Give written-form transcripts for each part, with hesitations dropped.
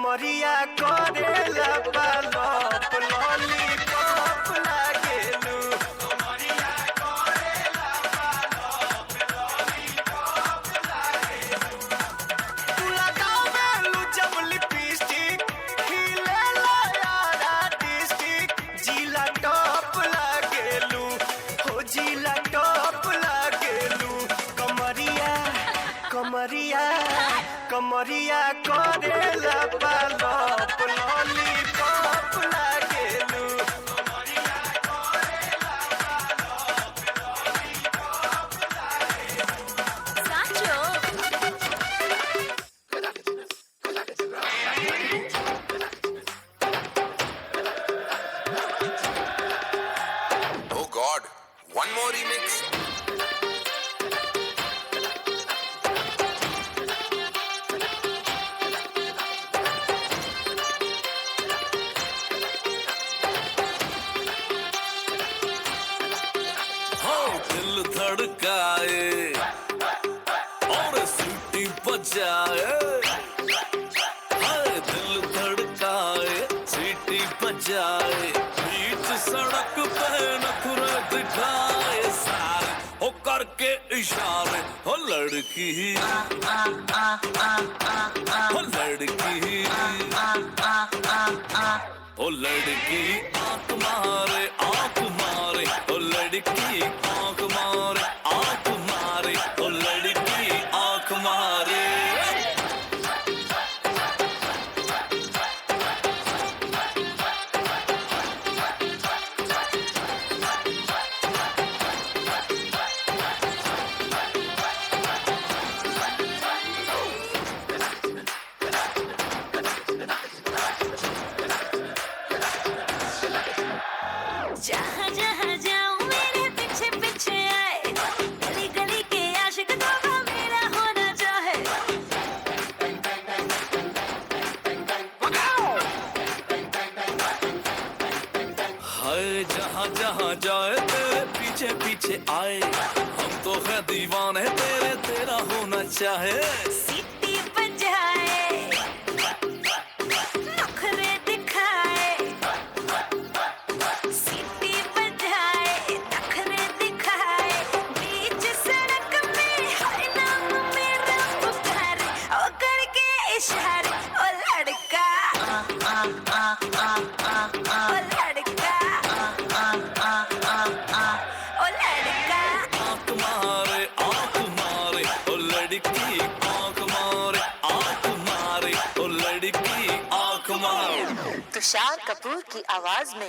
कमरिया करेला पालप लॉलीपॉप लागेलू कमरिया करेला पालप लॉलीपॉप लागेलू तू लगावेलू जब लिपस्टिक खिलेला यार आर्टिस्टिक जिला टॉप लागेलू हो जिला टॉप लागेलू कमरिया कमरिया कमरिया करेला पालप लॉलीपॉप लागेलू कमरिया करेला पालप लॉलीपॉप लागेलू साचो Oh God, one more remix. दिल धड़काए और सीटी बजाए दिल धड़काए सीटी बजाए बीच सड़क पे नखरे दिखाए सारे हो करके इशारे हो लड़की हो लड़की ओ लड़की आंख मारे ओ लड़की आंख मारे ओ लड़की आंख मारे जहाँ जहाँ जाऊँ मेरे पीछे पीछे आए गली गली के आशिक तो मेरा होना चाहे हाय जहाँ जहाँ जाए तेरे पीछे पीछे आए हम तो है दीवाने तेरे तेरा होना चाहे सीटी बजाए नखरे दिखाए सीटी बजाए नखरे दिखाए बीच सड़क पे हर नाम मेरा पुकारे ओ करके इशारे ओ लड़का ओ लड़का ओ लड़का आंख मारे ओ लड़की आंख मारे ओ लड़की आंख मारे तुषार कपूर की आवाज में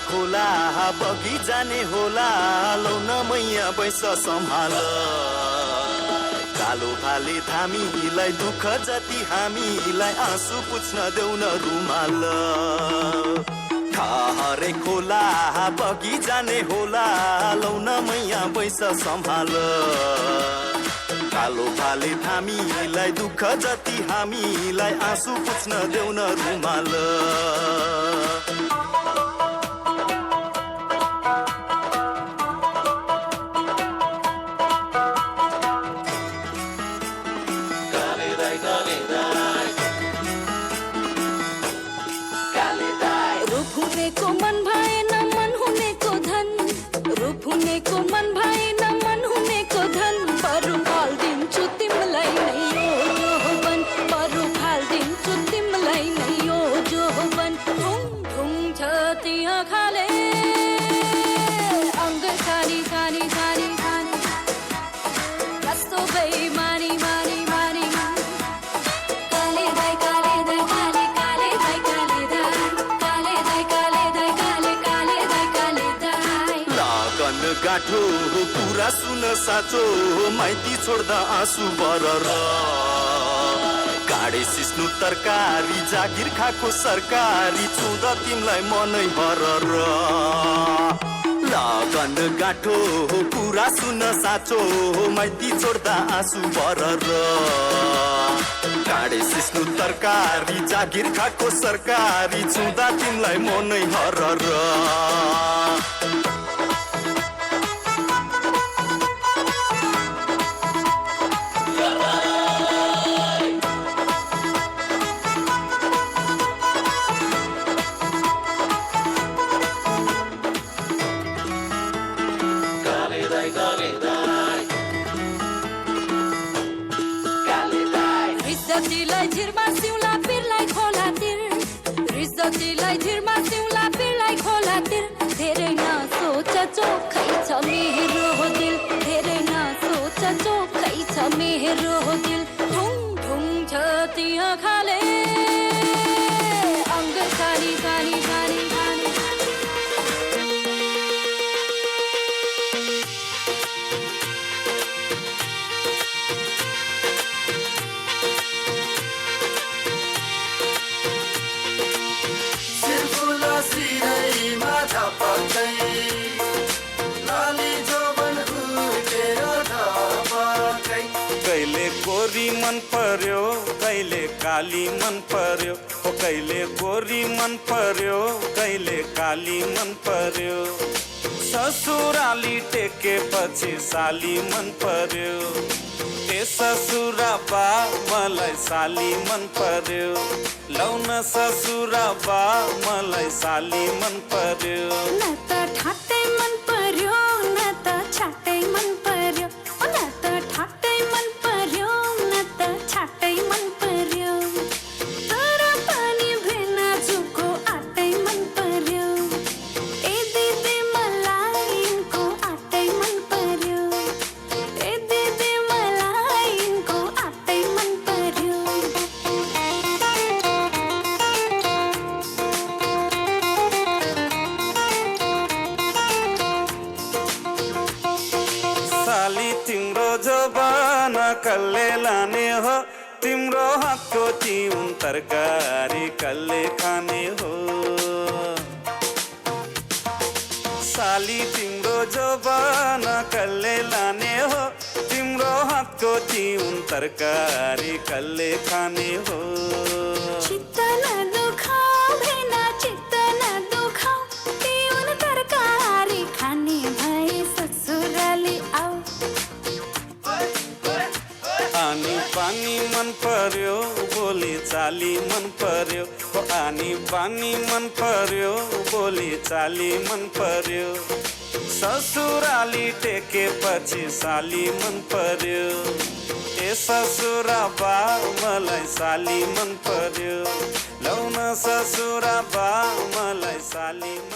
खोला बगी जाने होला लौन मैया बैस सम्हाल कालो भाले थामीलाई दुःख जति हामीलाई आँसु पुछ्न देउन रुमाल हरे खोला बगी जाने होला लौन मैया बैस सम्हाल कालो भाले थामीलाई दुःख जति हामीलाई आँसु पुछ्न देउन रुमाल रूप हुने को मन भाए न मन हुने को धन रूप हुने को मन भाए न मन हुने को धन पर पाल नै यो जोबन ढुङ ढुङ छ त्यहाँ खाले अङ्ग सानी सानी सानी सानी कस्तो बेइमानी मानी मानी काले दाइ काले दाइ काले काले दाइ काले दाइ काले दाइ काले दाइ काले काले दाइ काले दाइ लगन गाँठो कुरा सुन साँचो माइती छोड्दा आँसु बरर काँडे सिस्नु तरकारी जागिर खाएको सरकारी चुँदा तिमीलाई मनै हरर लगन गाँठो कुरा सुन साँचो माइती छोड्दा आँसु बरर काँडे सिस्नु तरकारी जागिर खाएको सरकारी चुँदा तिमीलाई मनै हरर रिजतिलाई झिरमा सिउला पिरलाई खोला तिर रिजतिलाई झिरमा सिउला पिरलाई खोला तिर धेरै नसोच चोखै छ मेरो दिल धेरै नसोच चोखै छ मेरो दिल ढुङ ढुङ छ त्यहाँ खाले अङ्ग सानी सानी सानी सानी कहिले गोरी मन पर्यो कहिले काली मन पर्यो ओ कहिले गोरी मन पर्यो कहिले काली मन पर्यो ससुराली टेकेपछि साली मन पर्यो ए ससुरा बा मलाई साली मन पर्यो लौन ससुरा बा मलाई साली मन पर्यो न त ठाट्टै मन पर्यो न त छाट्टै मन पर्यो न त ठाट्टै मन पर्यो न त छाट्टै मन पर्यो तर पनि भेना जुको आटै मन पर्यो ए दिदी मलाई यिनको आटै मन पर्यो ए दिदी मलाई यिनको आटै मन पर्यो साली तिम्रो जबान कल्ले लाने हो तिम्रो हातको तिउन तरकारी कल्ले खाने हो साली तिम्रो जबान कल्ले लाने हो तिम्रो हातको तिउन तरकारी कल्ले खाने हो चित्त नदुखाऊ भेना चित्त नदुखाऊ तिउन तरकारी खाने भए ससुराली आऊ आनी पानी मन पर्यो बोली चाली मन पर्यो ओ आनी पानी मन पर्यो बोली चाली मन पर्यो ससुराली टेकेपछि साली मन पर्यो ए ससुरा बा मलाई साली मन पर्यो लौन ससुरा बा मलाई साली मन